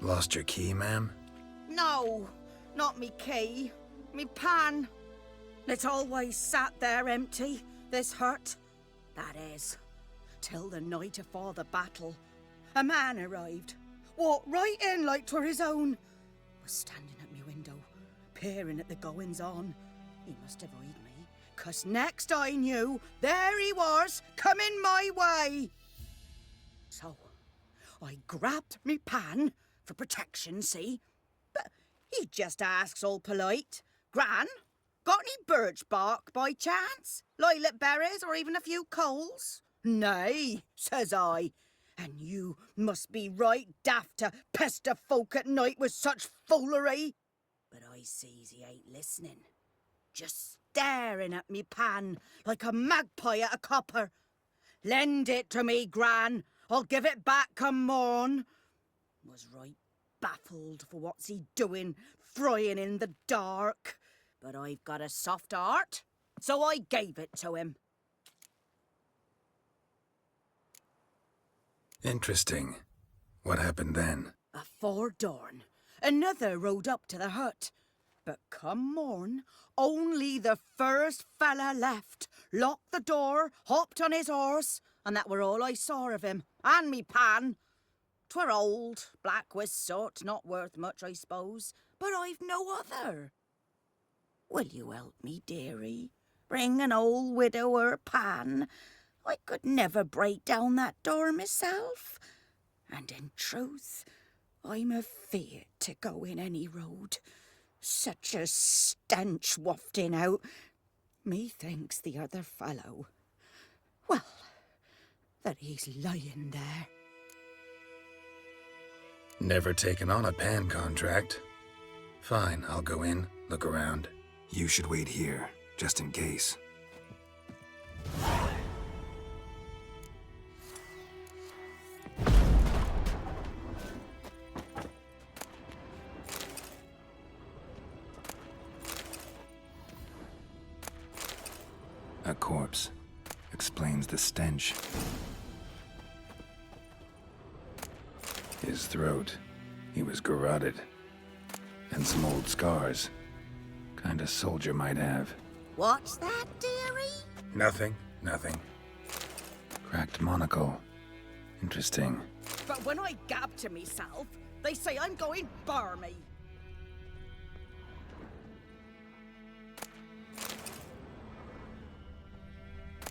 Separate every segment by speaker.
Speaker 1: Lost your key, ma'am?
Speaker 2: No, not me key. Me pan. It's always sat there empty, this hut. That is, till the night afore the battle. A man arrived, walked right in like 'twere his own. Was standing at me window, peering at the goings-on. He must have eyed me, 'cause next I knew, there he was, coming my way. So, I grabbed me pan, for protection, see? But he just asks all polite, Gran, got any birch bark by chance? Lilac berries or even a few coals? Nay, says I. And you must be right daft to pester folk at night with such foolery. But I sees he ain't listening. Just staring at me pan like a magpie at a copper. Lend it to me, Gran. I'll give it back come morn. Was right baffled for what's he doing, frying in the dark. But I've got a soft heart, so I gave it to him.
Speaker 1: Interesting. What happened then?
Speaker 2: Afore dawn, another rode up to the hut. But come morn, only the first fella left, locked the door, hopped on his horse, and that were all I saw of him, and me pan. 'Twere old, black with soot, not worth much, I suppose, but I've no other. Will you help me, dearie? Bring an old widower pan. I could never break down that door myself. And in truth, I'm afeard to go in any road. Such a stench wafting out. Methinks the other fellow, well, that he's lying there.
Speaker 1: Never taken on a pan contract. Fine, I'll go in, look around. You should wait here, just in case. A corpse explains the stench. His throat, he was garroted. And some old scars. Kind of soldier might have.
Speaker 2: What's that, dearie?
Speaker 1: Nothing. Cracked monocle. Interesting.
Speaker 2: But when I gab to myself, they say I'm going barmy.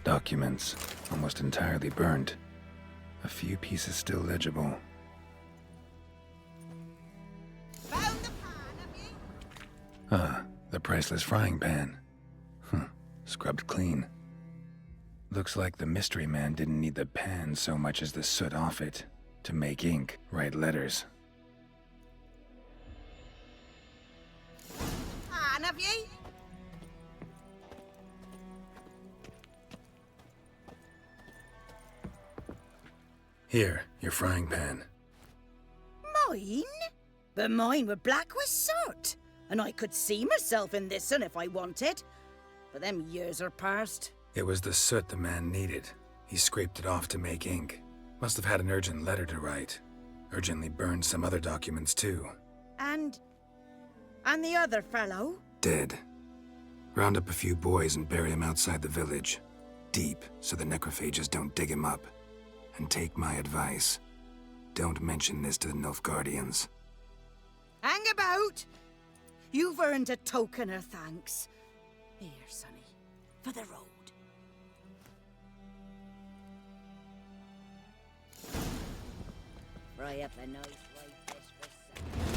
Speaker 1: Documents, almost entirely burnt. A few pieces still legible.
Speaker 2: Found the pan, have you?
Speaker 1: Ah, the priceless frying pan. Scrubbed clean. Looks like the mystery man didn't need the pan so much as the soot off it to make ink, write letters.
Speaker 2: Pan, have you?
Speaker 1: Here, your frying pan.
Speaker 2: Mine? But mine were black with soot, and I could see myself in this one if I wanted. But them years are past.
Speaker 1: It was the soot the man needed. He scraped it off to make ink. Must have had an urgent letter to write. Urgently burned some other documents too.
Speaker 2: And the other fellow?
Speaker 1: Dead. Round up a few boys and bury him outside the village. Deep, so the necrophages don't dig him up. And take my advice. Don't mention this to the Nilfgaardians.
Speaker 2: Hang about! You've earned a token of thanks. Here, sonny, for the road. Fry up a nice white fish for supper.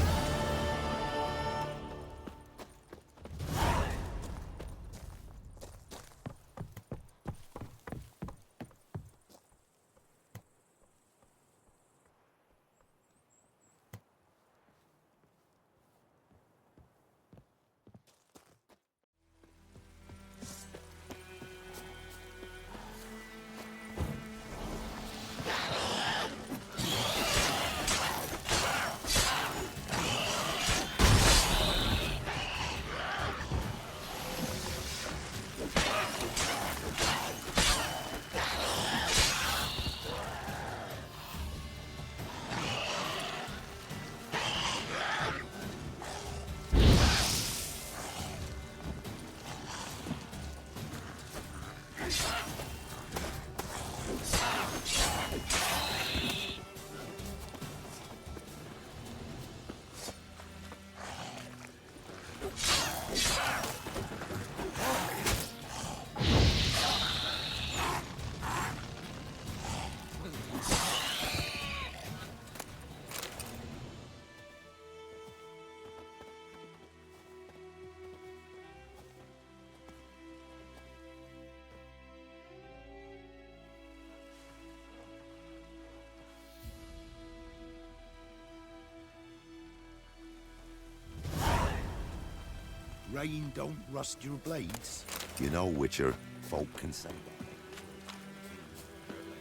Speaker 3: Rain don't rust your blades.
Speaker 4: You know, Witcher, folk can say that.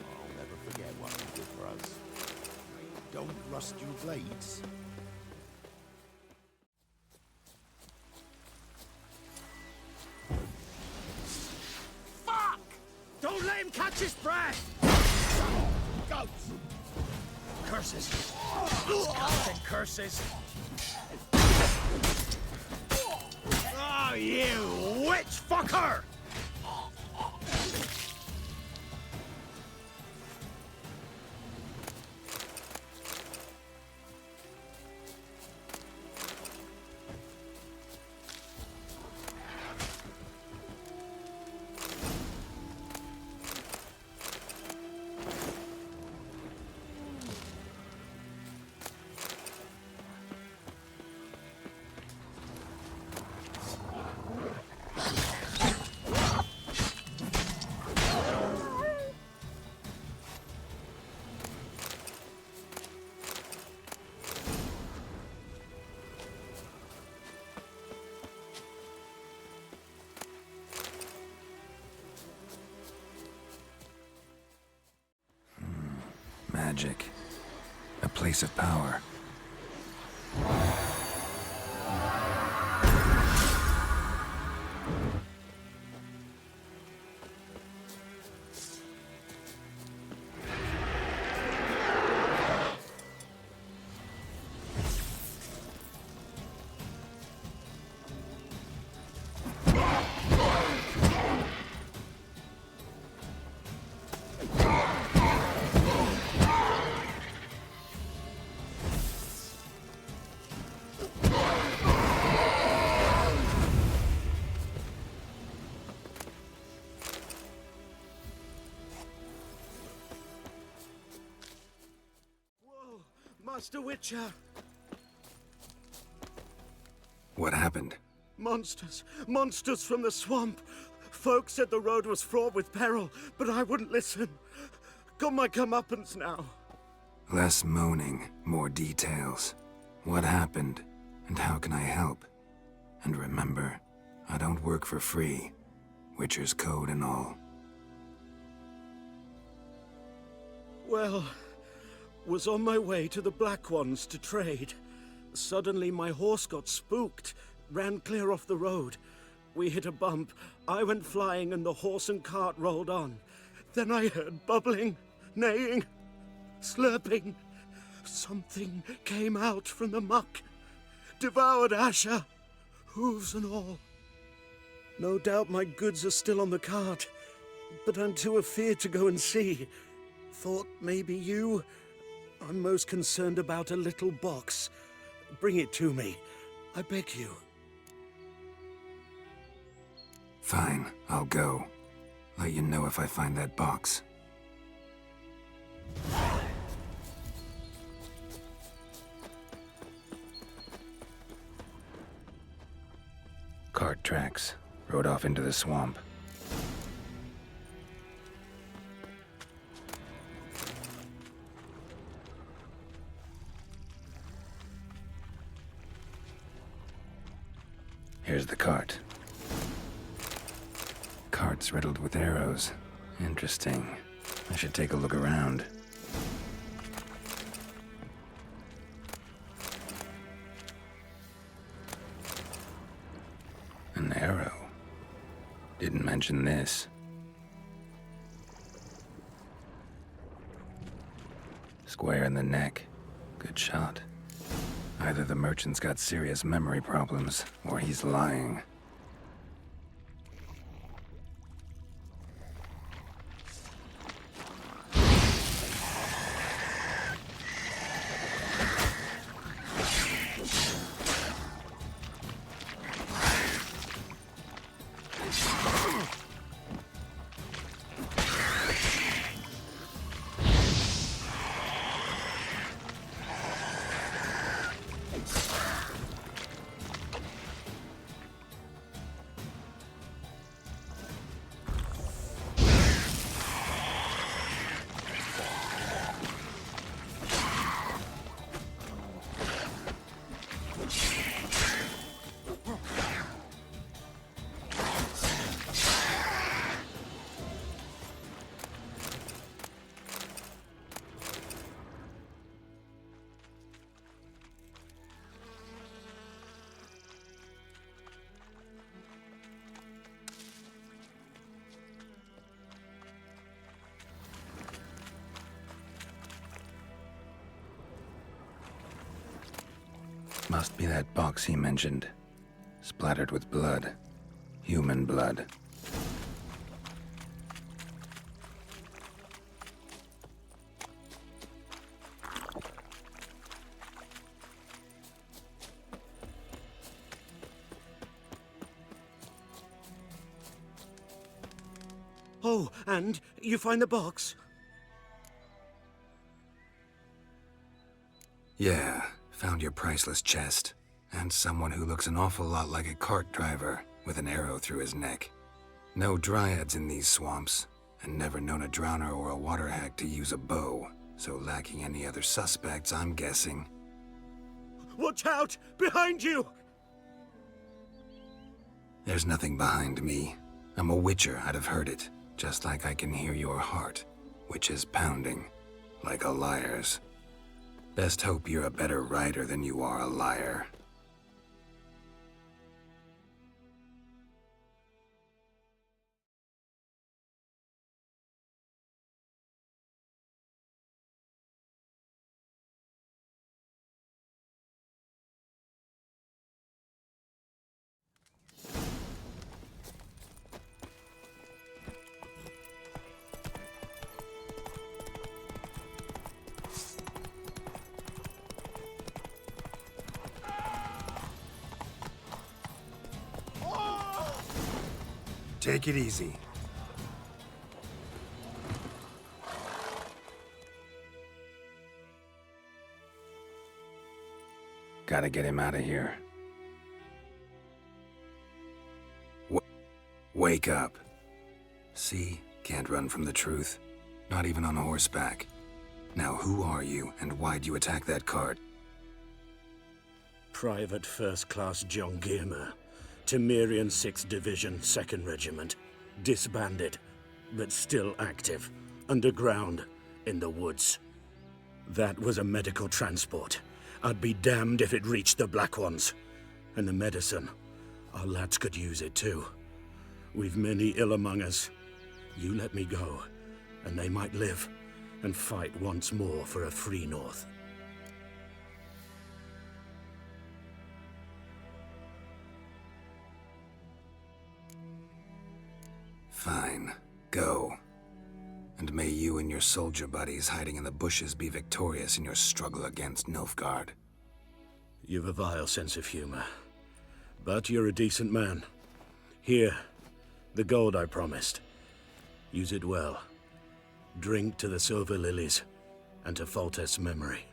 Speaker 4: I'll never forget what you did for us.
Speaker 3: Don't rust your blades.
Speaker 5: Fuck! Don't let him catch his breath!
Speaker 3: Goats!
Speaker 5: Curses! Constant curses! Oh, you witch fucker!
Speaker 1: Magic. A place of power.
Speaker 5: Master Witcher!
Speaker 1: What happened?
Speaker 5: Monsters! Monsters from the swamp! Folk said the road was fraught with peril, but I wouldn't listen. Got my comeuppance now.
Speaker 1: Less moaning, more details. What happened, and how can I help? And remember, I don't work for free. Witcher's code and all.
Speaker 5: Well, was on my way to the Black Ones to trade. Suddenly my horse got spooked, ran clear off the road. We hit a bump, I went flying and the horse and cart rolled on. Then I heard bubbling, neighing, slurping. Something came out from the muck, devoured Asher, hooves and all. No doubt my goods are still on the cart, but I'm too afeard to go and see. Thought maybe you... I'm most concerned about a little box. Bring it to me. I beg you.
Speaker 1: Fine, I'll go. Let you know if I find that box. Cart tracks. Rode off into the swamp. Here's the cart. Cart's riddled with arrows. Interesting. I should take a look around. An arrow. Didn't mention this. Square in the neck. Good shot. Either the merchant's got serious memory problems, or he's lying. Must be that box he mentioned. Splattered with blood. Human blood.
Speaker 5: Oh, and you find the box?
Speaker 1: Yeah, found your priceless chest. And someone who looks an awful lot like a cart driver, with an arrow through his neck. No dryads in these swamps, and never known a drowner or a water hag to use a bow, so lacking any other suspects, I'm guessing.
Speaker 5: Watch out! Behind you!
Speaker 1: There's nothing behind me. I'm a witcher, I'd have heard it. Just like I can hear your heart, which is pounding, like a liar's. Best hope you're a better rider than you are a liar. Take it easy. Gotta get him out of here. Wake up. See? Can't run from the truth. Not even on horseback. Now who are you, and why'd you attack that cart?
Speaker 5: Private First Class John Giermer. Temerian 6th Division, 2nd Regiment. Disbanded, but still active. Underground, in the woods. That was a medical transport. I'd be damned if it reached the Black Ones. And the medicine, our lads could use it too. We've many ill among us. You let me go, and they might live, and fight once more for a free North.
Speaker 1: Fine. Go. And may you and your soldier buddies hiding in the bushes be victorious in your struggle against Nilfgaard.
Speaker 5: You've a vile sense of humor. But you're a decent man. Here, the gold I promised. Use it well. Drink to the silver lilies, and to Foltest's memory.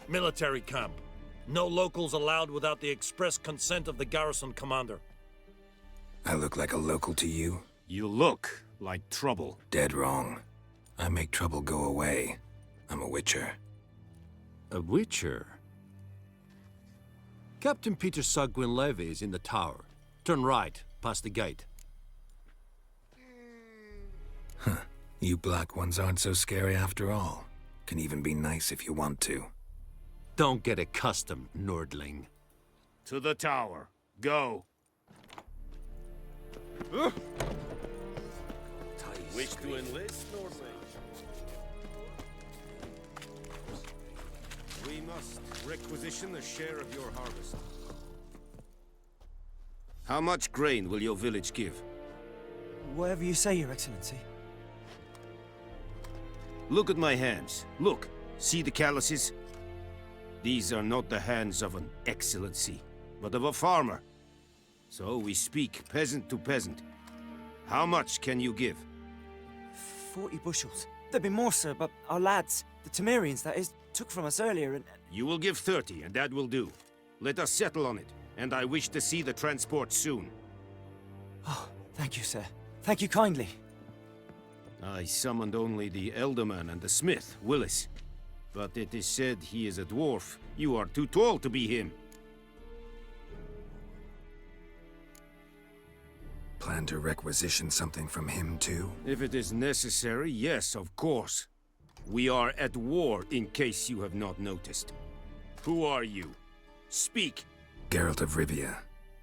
Speaker 6: Military camp. No locals allowed without the express consent of the garrison commander.
Speaker 1: I look like a local to you?
Speaker 7: You look like trouble.
Speaker 1: Dead wrong. I make trouble go away. I'm a witcher.
Speaker 7: A witcher? Captain Peter Sagwin Levy is in the tower. Turn right, past the gate.
Speaker 1: Huh. You black ones aren't so scary after all. Can even be nice if you want to.
Speaker 7: Don't get accustomed, Nordling.
Speaker 6: To the tower. Go.
Speaker 4: Wish to enlist, Nordling? We must requisition a share of your harvest. How much grain will your village give?
Speaker 8: Whatever you say, Your Excellency.
Speaker 4: Look at my hands. Look. See the calluses? These are not the hands of an excellency, but of a farmer. So we speak peasant to peasant. How much can you give?
Speaker 8: 40 bushels. There'd be more, sir, but our lads, the Temerians, that is, took from us earlier and...
Speaker 4: You will give 30, and that will do. Let us settle on it, and I wish to see the transport soon.
Speaker 8: Oh, thank you, sir. Thank you kindly.
Speaker 4: I summoned only the Elderman and the smith, Willis. But it is said he is a dwarf. You are too tall to be him.
Speaker 1: Plan to requisition something from him, too?
Speaker 4: If it is necessary, yes, of course. We are at war, in case you have not noticed. Who are you? Speak.
Speaker 1: Geralt of Rivia,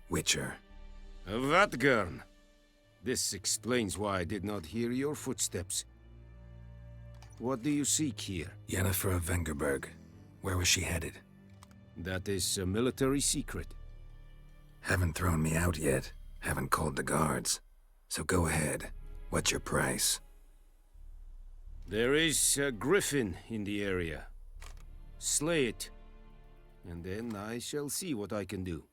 Speaker 1: Witcher.
Speaker 4: Vatgern. This explains why I did not hear your footsteps. What do you seek here?
Speaker 1: Yennefer of Vengerberg. Where was she headed?
Speaker 4: That is a military secret.
Speaker 1: Haven't thrown me out yet. Haven't called the guards. So go ahead. What's your price?
Speaker 4: There is a griffin in the area. Slay it, and then I shall see what I can do.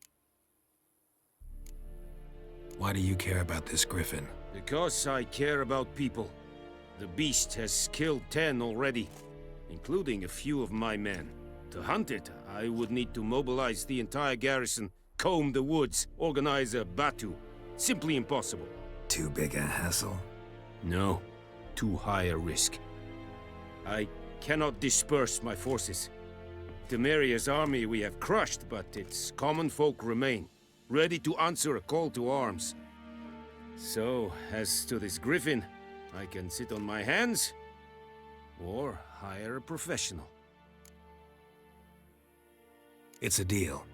Speaker 1: Why do you care about this griffin?
Speaker 4: Because I care about people. The beast has killed 10 already, including a few of my men. To hunt it, I would need to mobilize the entire garrison, comb the woods, organize a batu. Simply impossible.
Speaker 1: Too big a hassle?
Speaker 4: No, too high a risk. I cannot disperse my forces. Temeria's army we have crushed, but its common folk remain, ready to answer a call to arms. So, as to this griffin, I can sit on my hands, or hire a professional.
Speaker 1: It's a deal.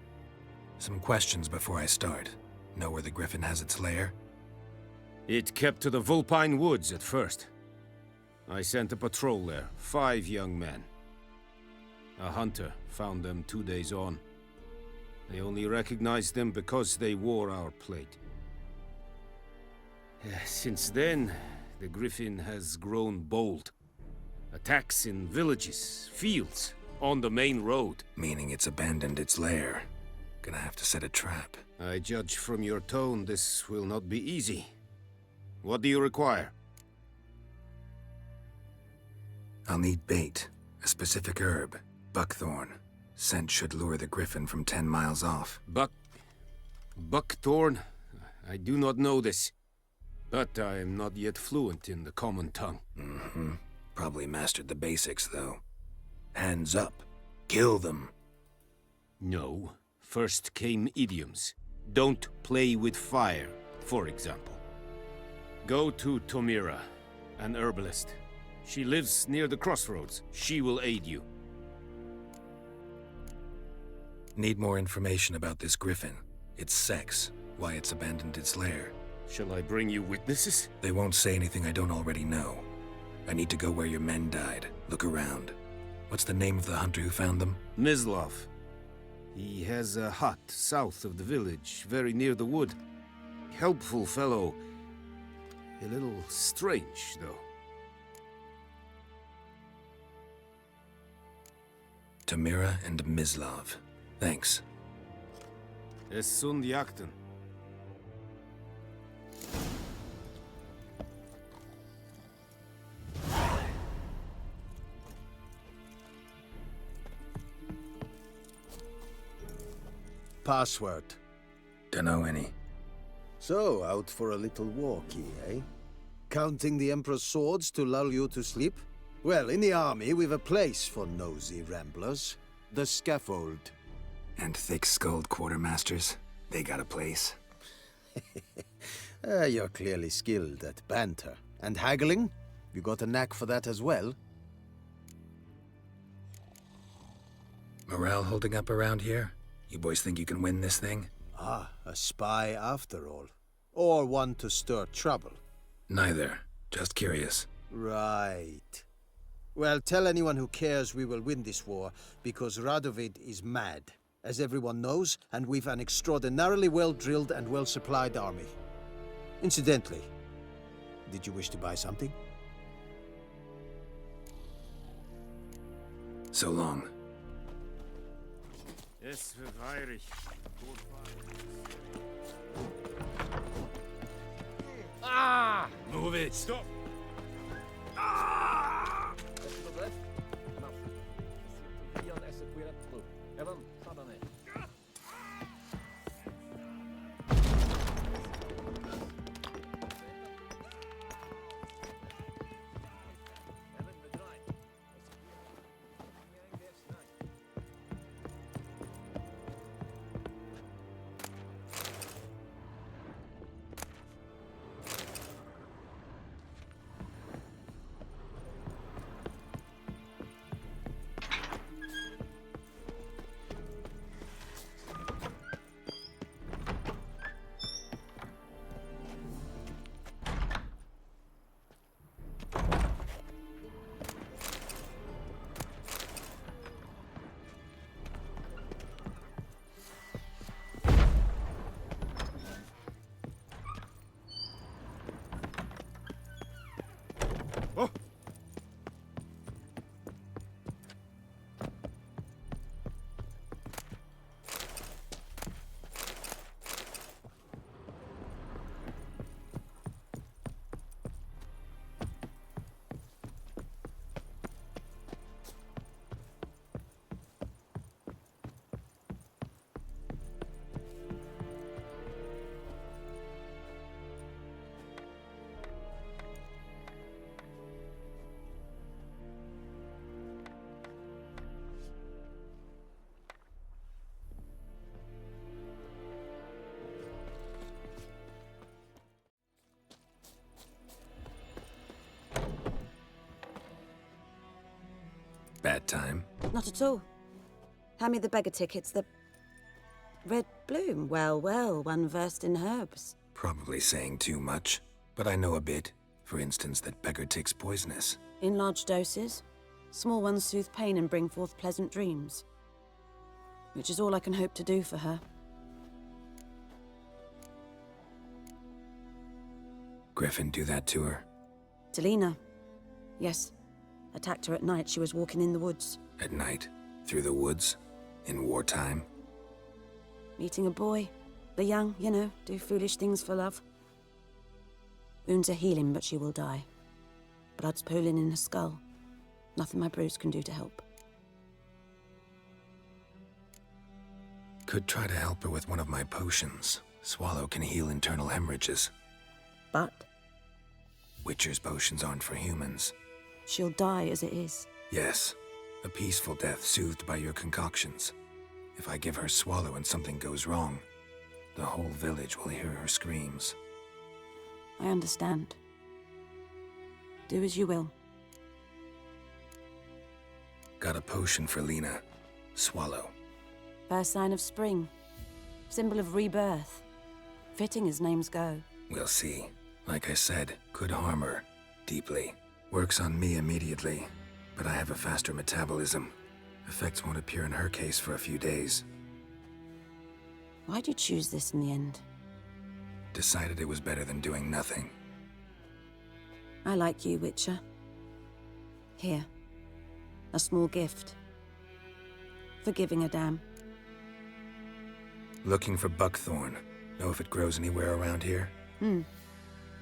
Speaker 1: Some questions before I start. Know where the griffin has its lair?
Speaker 4: It kept to the Vulpine Woods at first. I sent a patrol there, 5 young men. A hunter found them 2 days on. They only recognized them because they wore our plate. Since then, the griffin has grown bold. Attacks in villages, fields, on the main road.
Speaker 1: Meaning it's abandoned its lair. Gonna have to set a trap.
Speaker 4: I judge from your tone this will not be easy. What do you require?
Speaker 1: I'll need bait. A specific herb. Buckthorn. Scent should lure the griffin from 10 miles off.
Speaker 4: Buckthorn? I do not know this. But I am not yet fluent in the common tongue.
Speaker 1: Mm-hmm. Probably mastered the basics, though. Hands up. Kill them.
Speaker 4: No. First came idioms. Don't play with fire, for example. Go to Tomira, an herbalist. She lives near the crossroads. She will aid you.
Speaker 1: Need more information about this griffin. Its sex, why it's abandoned its lair.
Speaker 4: Shall I bring you witnesses?
Speaker 1: They won't say anything I don't already know. I need to go where your men died. Look around. What's the name of the hunter who found them?
Speaker 4: Mislav. He has a hut south of the village, very near the wood. Helpful fellow. A little strange, though.
Speaker 1: Tomira and Mislav. Thanks.
Speaker 4: Es sund jakten.
Speaker 3: Password.
Speaker 1: Dunno any.
Speaker 3: So, out for a little walkie, eh? Counting the Emperor's swords to lull you to sleep? Well, in the army, we've a place for nosy ramblers. The scaffold.
Speaker 1: And thick-skulled quartermasters. They got a place.
Speaker 3: You're clearly skilled at banter. And haggling? You got a knack for that as well?
Speaker 1: Morale holding up around here? You boys think you can win this thing?
Speaker 3: Ah, a spy after all. Or one to stir trouble.
Speaker 1: Neither. Just curious.
Speaker 3: Right. Well, tell anyone who cares we will win this war, because Radovid is mad, as everyone knows, and we've an extraordinarily well-drilled and well-supplied army. Incidentally, did you wish to buy something?
Speaker 1: So long.
Speaker 4: Es verweirig.
Speaker 6: Ah! Move it! Stop!
Speaker 1: Bad time?
Speaker 2: Not at all. Hand me the beggar tickets, the... Red bloom. Well, well, one versed in herbs.
Speaker 1: Probably saying too much, but I know a bit. For instance, that beggar tick's poisonous.
Speaker 2: In large doses. Small ones soothe pain and bring forth pleasant dreams. Which is all I can hope to do for her.
Speaker 1: Griffin do that to her?
Speaker 2: To Lena. Yes. Attacked her at night. She was walking in the woods.
Speaker 1: At night? Through the woods? In wartime?
Speaker 2: Meeting a boy. The young, you know, do foolish things for love. Wounds are healing, but she will die. Blood's pooling in her skull. Nothing my bruise can do to help.
Speaker 1: Could try to help her with one of my potions. Swallow can heal internal hemorrhages.
Speaker 2: But
Speaker 1: Witcher's potions aren't for humans.
Speaker 2: she'll die as it is.
Speaker 1: Yes, a peaceful death soothed by your concoctions. If I give her Swallow and something goes wrong, the whole village will hear her screams.
Speaker 2: I understand. Do as you will.
Speaker 1: Got a potion for Lena. Swallow.
Speaker 2: First sign of spring. Symbol of rebirth. Fitting as names go.
Speaker 1: We'll see. Like I said, could harm her. Deeply. Works on me immediately, but I have a faster metabolism. Effects won't appear in her case for a few days.
Speaker 2: Why'd you choose this in the end?
Speaker 1: Decided it was better than doing nothing.
Speaker 2: I like you, Witcher. Here. A small gift. For giving a damn.
Speaker 1: Looking for buckthorn. Know if it grows anywhere around here?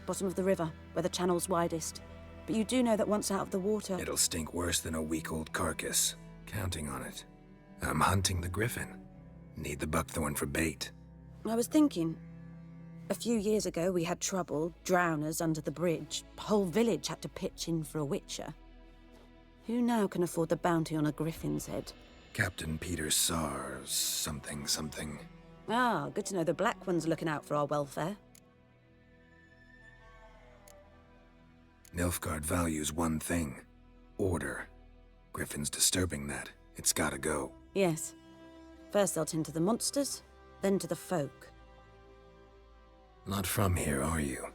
Speaker 2: Bottom of the river, where the channel's widest. But you do know that once out of the water...
Speaker 1: It'll stink worse than a week-old carcass. Counting on it. I'm hunting the griffin. Need the buckthorn for bait.
Speaker 2: I was thinking... A few years ago, we had trouble, drowners under the bridge. Whole village had to pitch in for a witcher. Who now can afford the bounty on a griffin's head?
Speaker 1: Captain Peter Sars... something.
Speaker 2: Ah, good to know the Black One's looking out for our welfare.
Speaker 1: Nilfgaard values one thing. Order. Griffin's disturbing that. It's gotta go.
Speaker 2: Yes. First they'll tend to the monsters, then to the folk.
Speaker 1: Not from here, are you?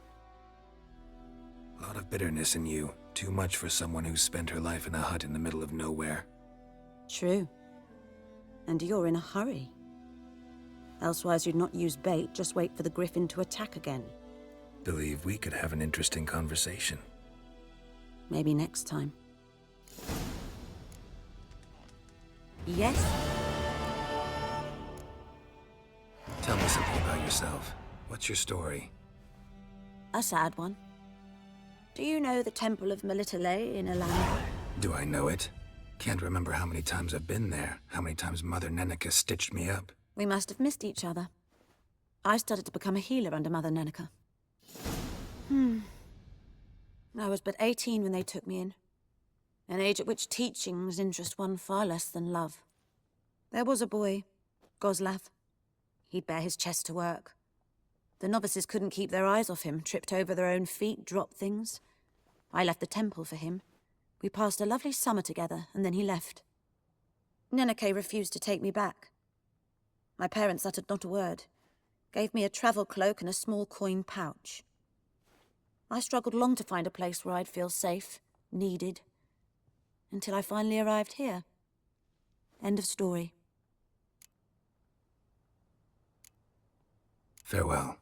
Speaker 1: A lot of bitterness in you. Too much for someone who's spent her life in a hut in the middle of nowhere.
Speaker 2: True. And you're in a hurry. Elsewise you'd not use bait, just wait for the griffin to attack again.
Speaker 1: Believe we could have an interesting conversation.
Speaker 2: Maybe next time. Yes?
Speaker 1: Tell me something about yourself. What's your story?
Speaker 2: A sad one. Do you know the Temple of Melitele in Alana?
Speaker 1: Do I know it? Can't remember how many times I've been there, how many times Mother Neneka stitched me up.
Speaker 2: We must have missed each other. I started to become a healer under Mother Neneka. I was but 18 when they took me in. An age at which teachings interest one far less than love. There was a boy, Goslav. He'd bare his chest to work. The novices couldn't keep their eyes off him, tripped over their own feet, dropped things. I left the temple for him. We passed a lovely summer together, and then he left. Neneke refused to take me back. My parents uttered not a word, gave me a travel cloak and a small coin pouch. I struggled long to find a place where I'd feel safe, needed, until I finally arrived here. End of story.
Speaker 1: Farewell.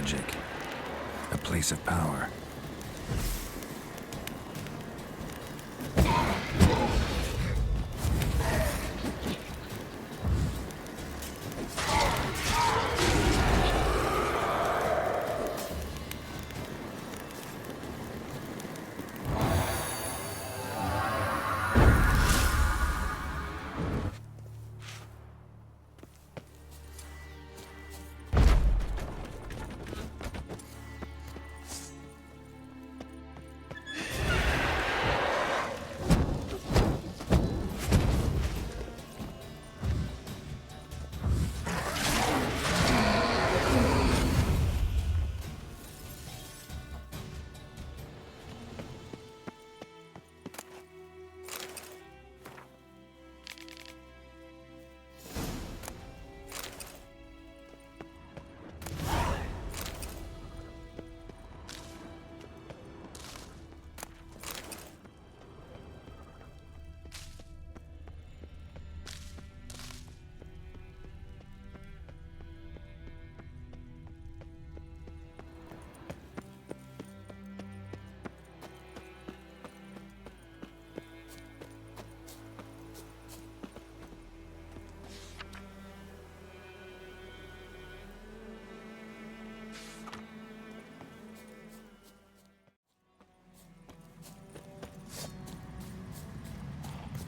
Speaker 1: magic. A place of power.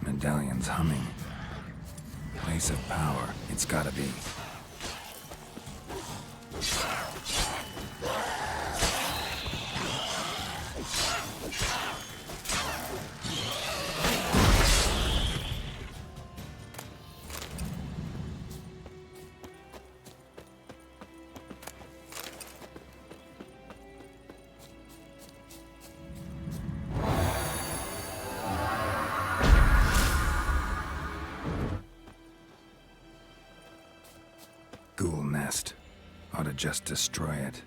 Speaker 1: Medallion's humming. Place of power. It's gotta be. Ghoul nest. Ought to just destroy it.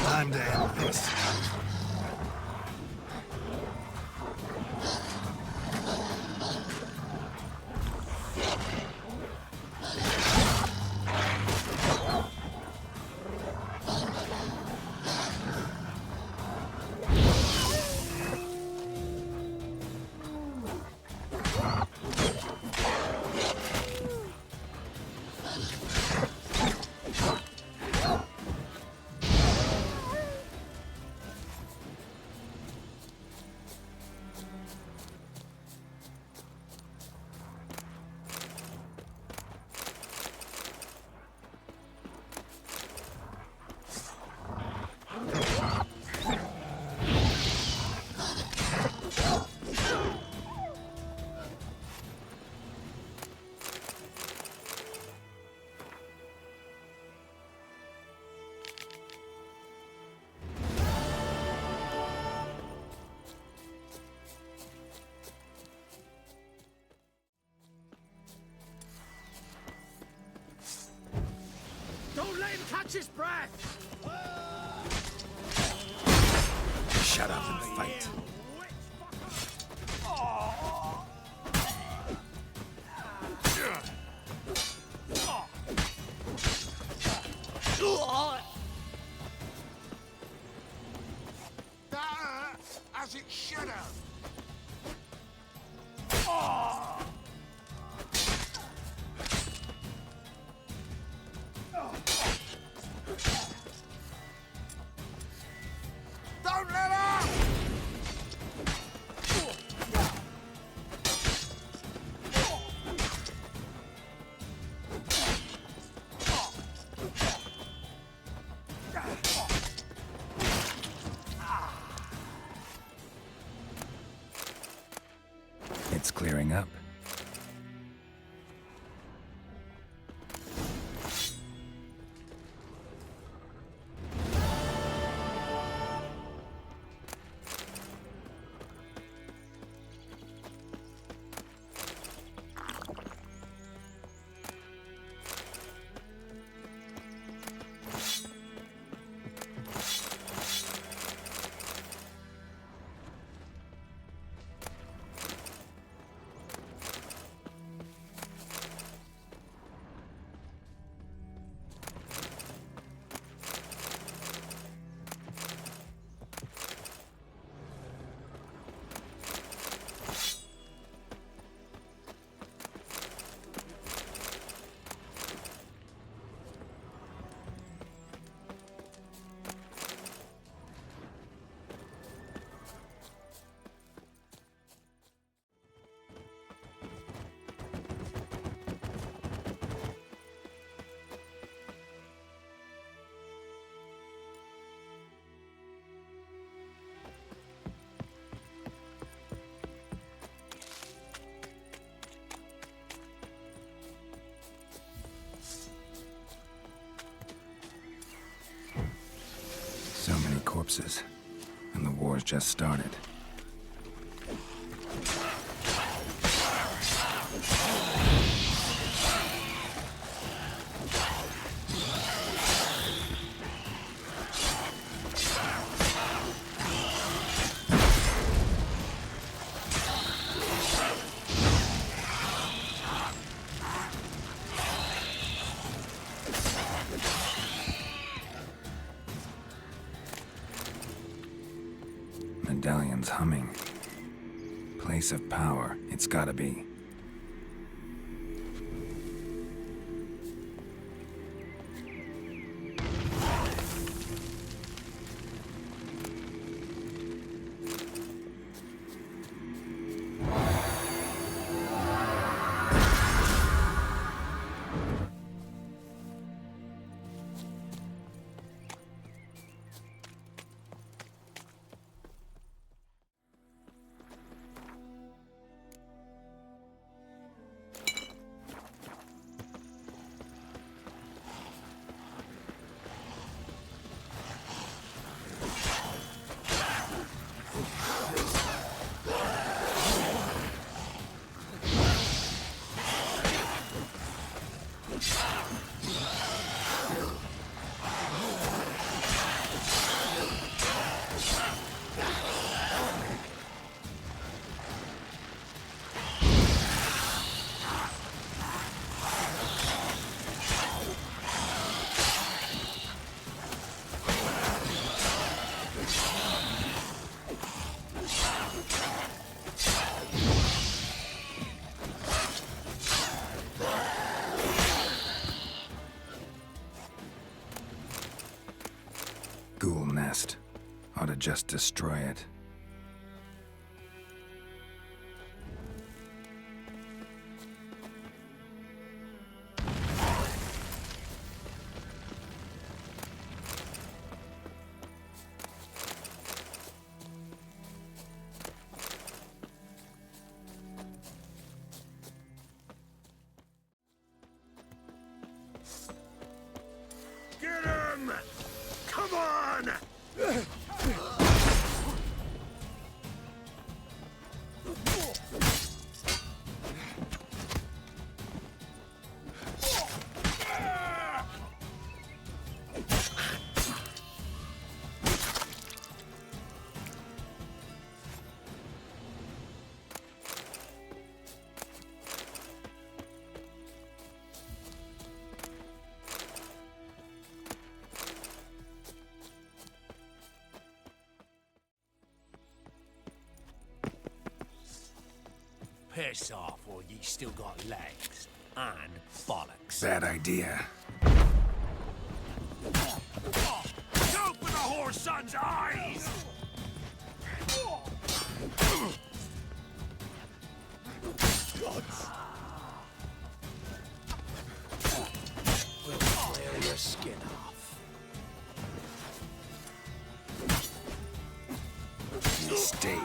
Speaker 9: Time to end this.
Speaker 5: his breath!
Speaker 1: Shut up and fight.
Speaker 9: As it should have. Don't let up!
Speaker 1: It's clearing up. So many corpses, and the war's just started. Medallion's humming. Place of power, it's gotta be. Ghoul nest. Ought to just destroy it.
Speaker 9: Get him! Come on! Piss off, or ye still got legs. And bollocks.
Speaker 1: Bad idea.
Speaker 9: Go for the whore's son's eyes! We'll clear your skin off.
Speaker 1: Mistake.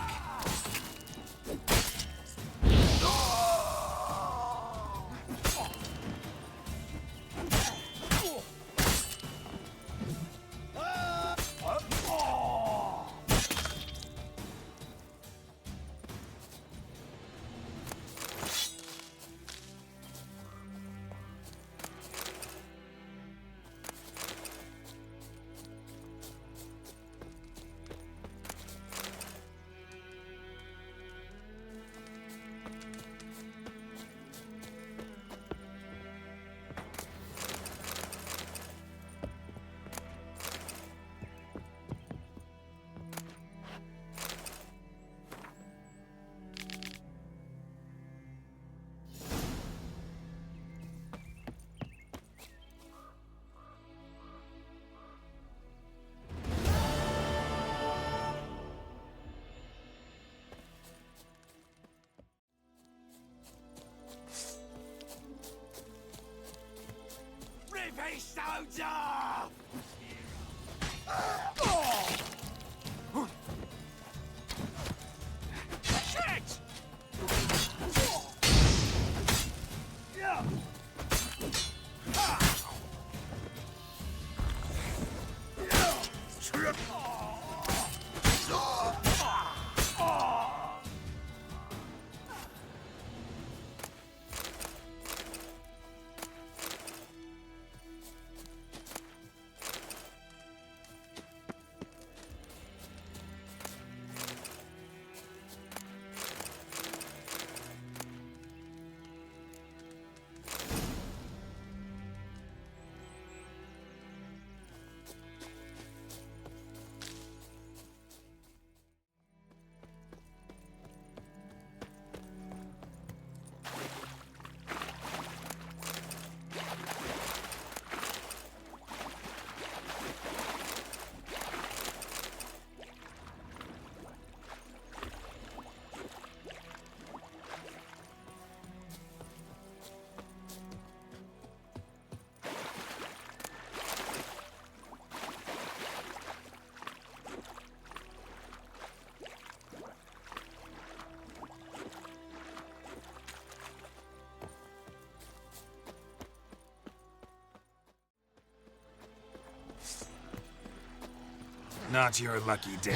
Speaker 9: Rip his stones off! Shit!
Speaker 1: Not your lucky day.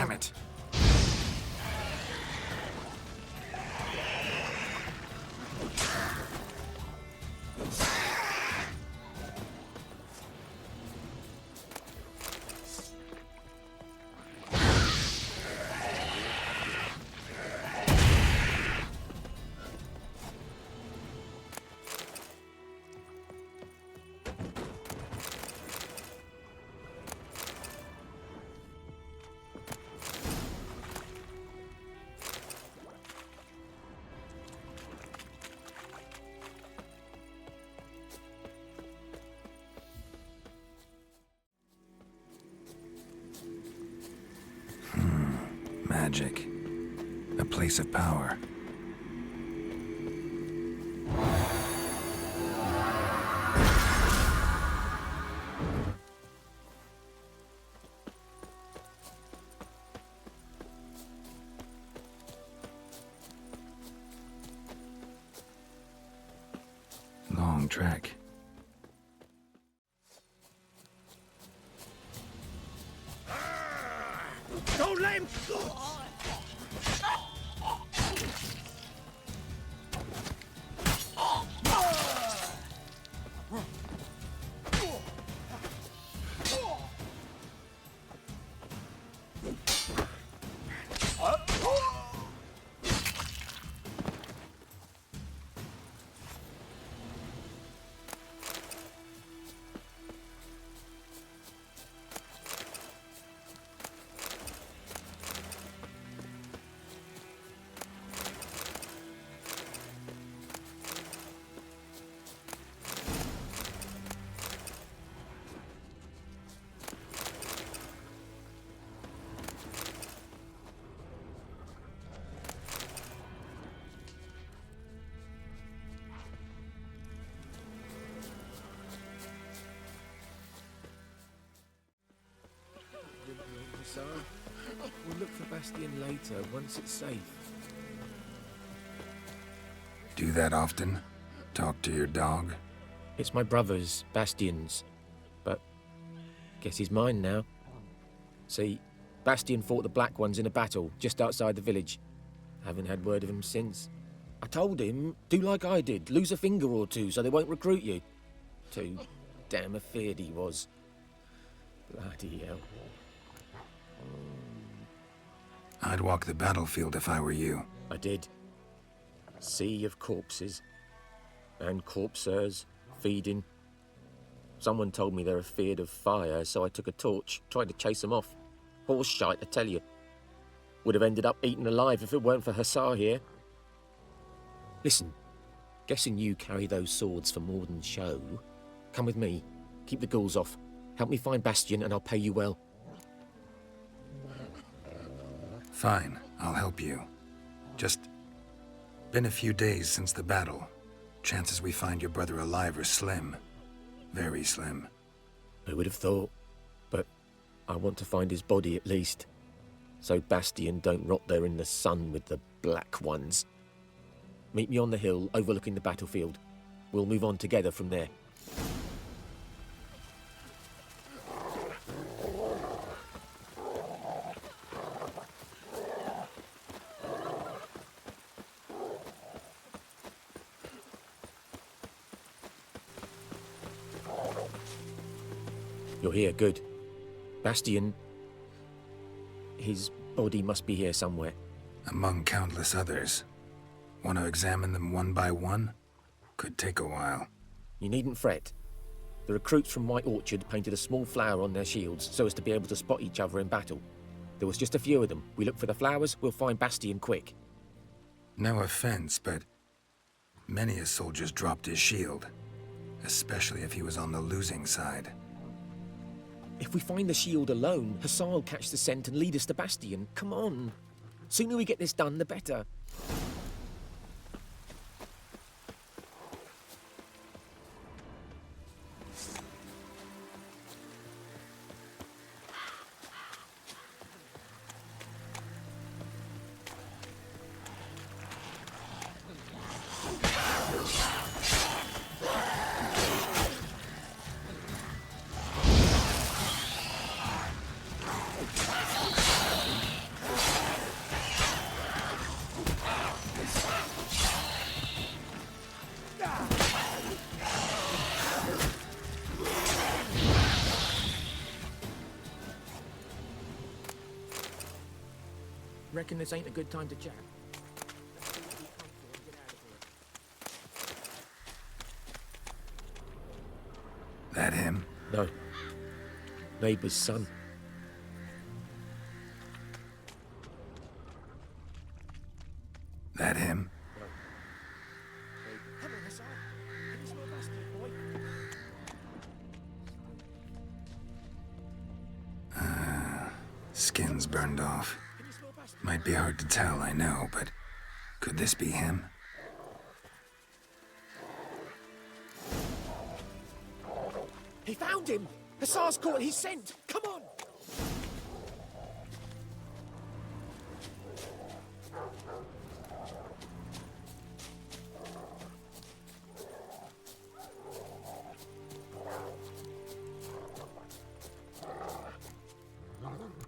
Speaker 1: damn it! Magic. A place of power. Long trek.
Speaker 5: Don't let him...
Speaker 10: So, we'll look for Bastion later, once it's safe.
Speaker 1: Do that often? Talk to your dog?
Speaker 10: It's my brother's, Bastion's. But, guess he's mine now. See, Bastion fought the Black Ones in a battle, just outside the village. Haven't had word of him since. I told him, do like I did, lose a finger or two so they won't recruit you. Too damn afeard he was. Bloody hell.
Speaker 1: I'd walk the battlefield if I were you.
Speaker 10: I did. Sea of corpses. And corpsers, feeding. Someone told me they're afeard of fire, so I took a torch, tried to chase them off. Horse shite, I tell you. Would have ended up eaten alive if it weren't for Hussar here. Listen, guessing you carry those swords for more than show. Come with me, keep the ghouls off. Help me find Bastion and I'll pay you well.
Speaker 1: Fine, I'll help you. Just been a few days since the battle. Chances we find your brother alive are slim. Very slim.
Speaker 10: Who would have thought? But I want to find his body at least. So Bastion don't rot there in the sun with the Black Ones. Meet me on the hill overlooking the battlefield. We'll move on together from there. You're here, good. Bastion... his body must be here somewhere.
Speaker 1: Among countless others. Want to examine them one by one? Could take a while.
Speaker 10: You needn't fret. The recruits from White Orchard painted a small flower on their shields so as to be able to spot each other in battle. There was just a few of them. We look for the flowers, we'll find Bastion quick.
Speaker 1: No offense, but many a soldier's dropped his shield. Especially if he was on the losing side.
Speaker 10: If we find the shield alone, Hussar will catch the scent and lead us to Bastion. Come on. Sooner we get this done, the better. Reckon this ain't a good time to chat?
Speaker 1: That him?
Speaker 10: No. Neighbour's son.
Speaker 1: That him?
Speaker 10: Come on, Hassan. Give us more bastard, boy.
Speaker 1: Skin's burned off. Might be hard to tell, I know, but could this be him?
Speaker 10: He found him! Hussar's caught his scent! Come on!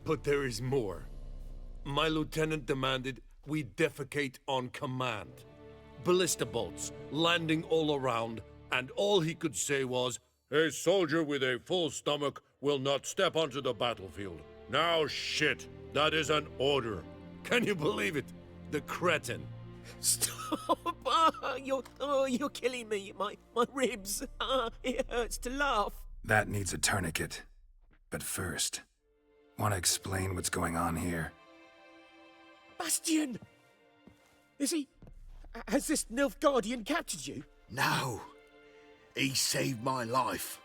Speaker 6: But there is more. My lieutenant demanded we defecate on command. Ballista bolts, landing all around, and all he could say was, "A soldier with a full stomach will not step onto the battlefield." Now shit, that is an order. Can you believe it? The cretin.
Speaker 10: Stop! You're killing me. My ribs. It hurts to laugh.
Speaker 1: That needs a tourniquet. But first, want to explain what's going on here?
Speaker 10: Bastian! Has this Nilfgaardian captured you?
Speaker 11: No. He saved my life.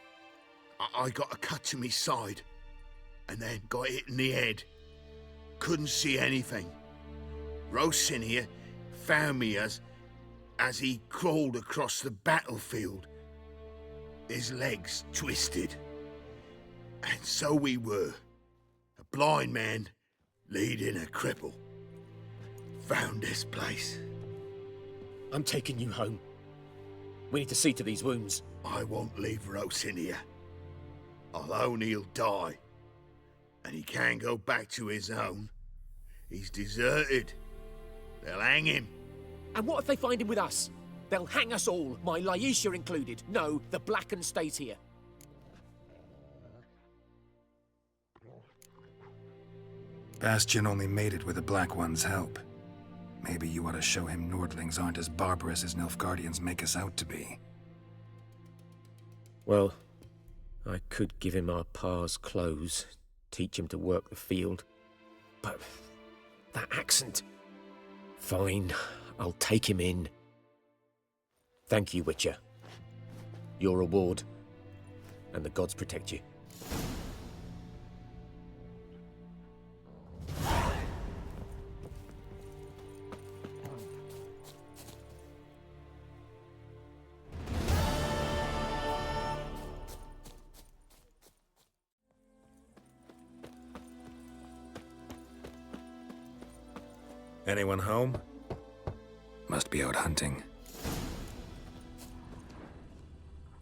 Speaker 11: I got a cut to my side, and then got hit in the head. Couldn't see anything. Rosin here found me as he crawled across the battlefield. His legs twisted. And so we were. A blind man leading a cripple. Found this place.
Speaker 10: I'm taking you home. We need to see to these wounds.
Speaker 11: I won't leave Rosin here. Alone he'll die. And he can't go back to his own. He's deserted. They'll hang him.
Speaker 10: And what if they find him with us? They'll hang us all, my Laisha included. No, the Blacken stays here.
Speaker 1: Bastian only made it with the Black One's help. Maybe you ought to show him Nordlings aren't as barbarous as Nilfgaardians make us out to be.
Speaker 10: Well, I could give him our pa's clothes, teach him to work the field. But that accent... Fine, I'll take him in. Thank you, Witcher. Your reward, and the gods protect you.
Speaker 1: Anyone home? Must be out hunting.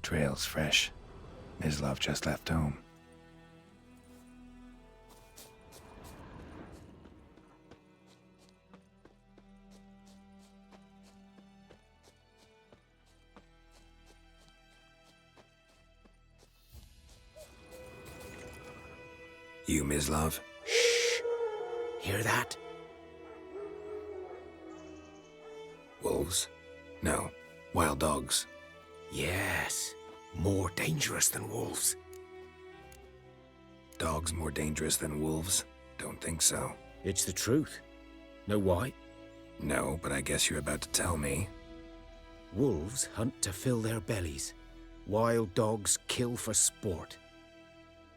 Speaker 1: Trail's fresh. Mislav just left home. You, Mislav?
Speaker 11: Shh! Hear that?
Speaker 1: Wolves? No, wild dogs.
Speaker 11: Yes. More dangerous than wolves.
Speaker 1: Dogs more dangerous than wolves? Don't think so.
Speaker 11: It's the truth. Know why?
Speaker 1: No, but I guess you're about to tell me.
Speaker 11: Wolves hunt to fill their bellies. Wild dogs kill for sport.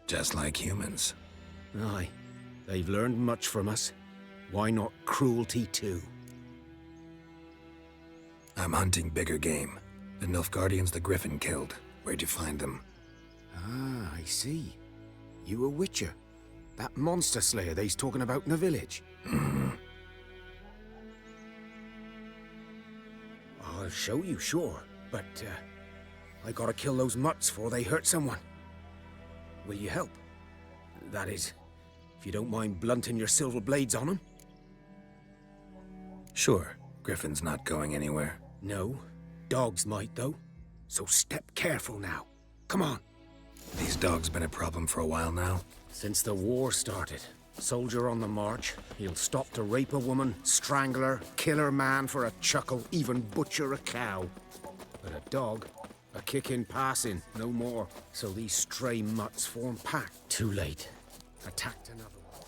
Speaker 1: Just like humans.
Speaker 11: Aye. They've learned much from us. Why not cruelty too?
Speaker 1: I'm hunting bigger game. The Nilfgaardians the Griffin killed. Where'd you find them?
Speaker 11: Ah, I see. You a witcher. That monster slayer they's talking about in the village.
Speaker 1: Mm-hmm.
Speaker 11: I'll show you, sure. But, I gotta kill those mutts before they hurt someone. Will you help? That is, if you don't mind blunting your silver blades on them.
Speaker 1: Sure. Griffin's not going anywhere.
Speaker 11: No. Dogs might, though. So step careful now. Come on.
Speaker 1: These dogs been a problem for a while now?
Speaker 11: Since the war started.
Speaker 4: Soldier on the march. He'll stop to rape a woman, strangle her, kill her man for a chuckle, even butcher a cow. But a dog, a kick in passing, no more. So these stray mutts form pack. Too late. Attacked another one.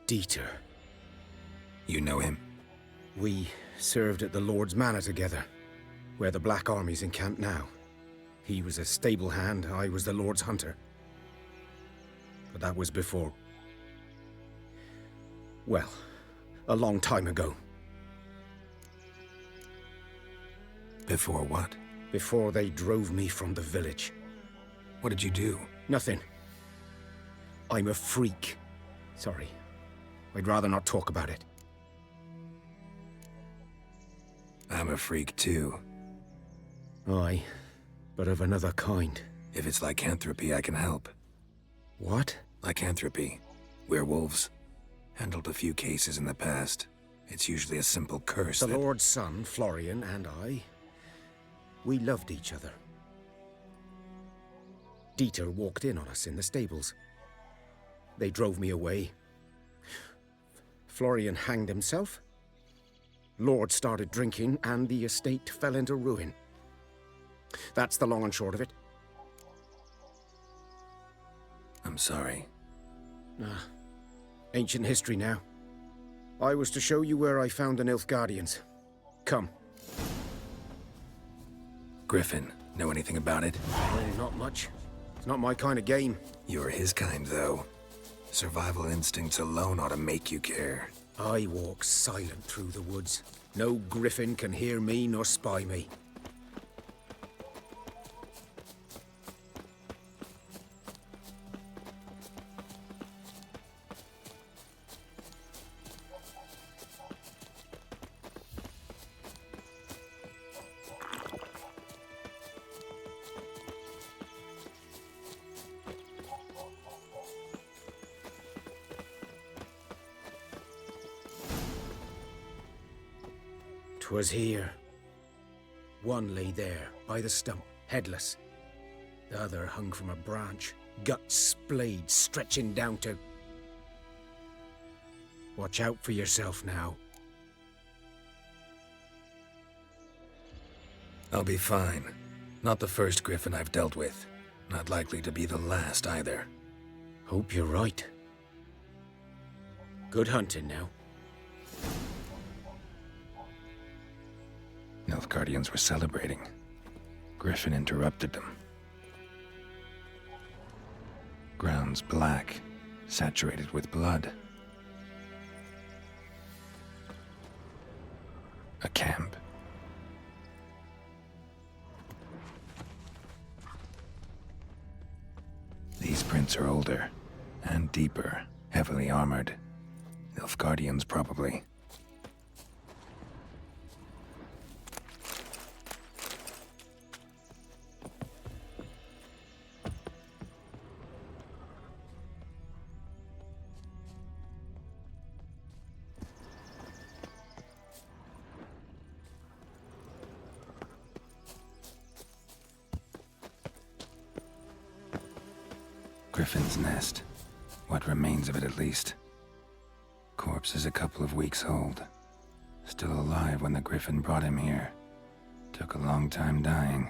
Speaker 4: Dieter.
Speaker 1: You know him?
Speaker 4: We served at the Lord's Manor together, where the Black Army's encamped now. He was a stable hand, I was the Lord's hunter. But that was before... well, a long time ago.
Speaker 1: Before what?
Speaker 4: Before they drove me from the village.
Speaker 1: What did you do?
Speaker 4: Nothing. I'm a freak. Sorry. I'd rather not talk about it.
Speaker 1: I'm a freak too.
Speaker 4: Aye, but of another kind.
Speaker 1: If it's lycanthropy, I can help.
Speaker 4: What?
Speaker 1: Lycanthropy. Werewolves. Handled a few cases in the past. It's usually a simple curse
Speaker 4: The
Speaker 1: that...
Speaker 4: Lord's son, Florian, and I, we loved each other. Dieter walked in on us in the stables. They drove me away. Florian hanged himself. Lord started drinking, and the estate fell into ruin. That's the long and short of it.
Speaker 1: I'm sorry.
Speaker 4: Ancient history now. I was to show you where I found the Nilfgaardians. Come.
Speaker 1: Griffin, know anything about it?
Speaker 4: Oh, not much. It's not my kind of game.
Speaker 1: You're his kind, though. Survival instincts alone ought to make you care.
Speaker 4: I walk silent through the woods. No griffin can hear me nor spy me. "'Twas here. One lay there, by the stump, headless. The other hung from a branch, guts splayed, stretching down to... Watch out for yourself now."
Speaker 1: I'll be fine. Not the first griffin I've dealt with. Not likely to be the last, either.
Speaker 4: Hope you're right. Good hunting now.
Speaker 1: Nilfgaardians were celebrating. Griffin interrupted them. Ground's black, saturated with blood. A camp. These prints are older, and deeper, heavily armored. Nilfgaardians, probably. Griffin's nest. What remains of it, at least. Corpse is a couple of weeks old. Still alive when the griffin brought him here. Took a long time dying.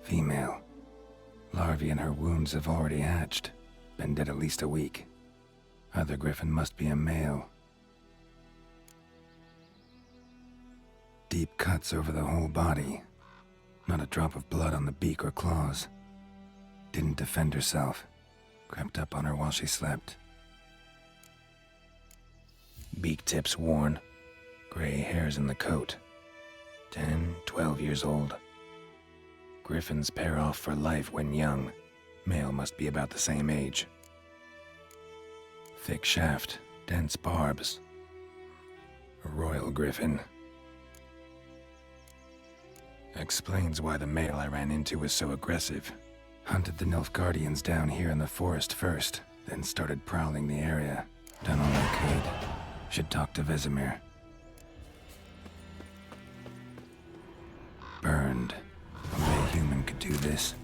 Speaker 1: Female. Larvae in her wounds have already hatched. Been dead at least a week. Other griffin must be a male. Deep cuts over the whole body. Not a drop of blood on the beak or claws. Didn't defend herself. Crept up on her while she slept. Beak tips worn. Gray hairs in the coat. 10, 12 years old. Griffins pair off for life when young. Male must be about the same age. Thick shaft, dense barbs. A royal griffin. Explains why the male I ran into was so aggressive. Hunted the Nilfgaardians down here in the forest first, then started prowling the area. Done all I could. Should talk to Vesemir. Burned. Only a human could do this.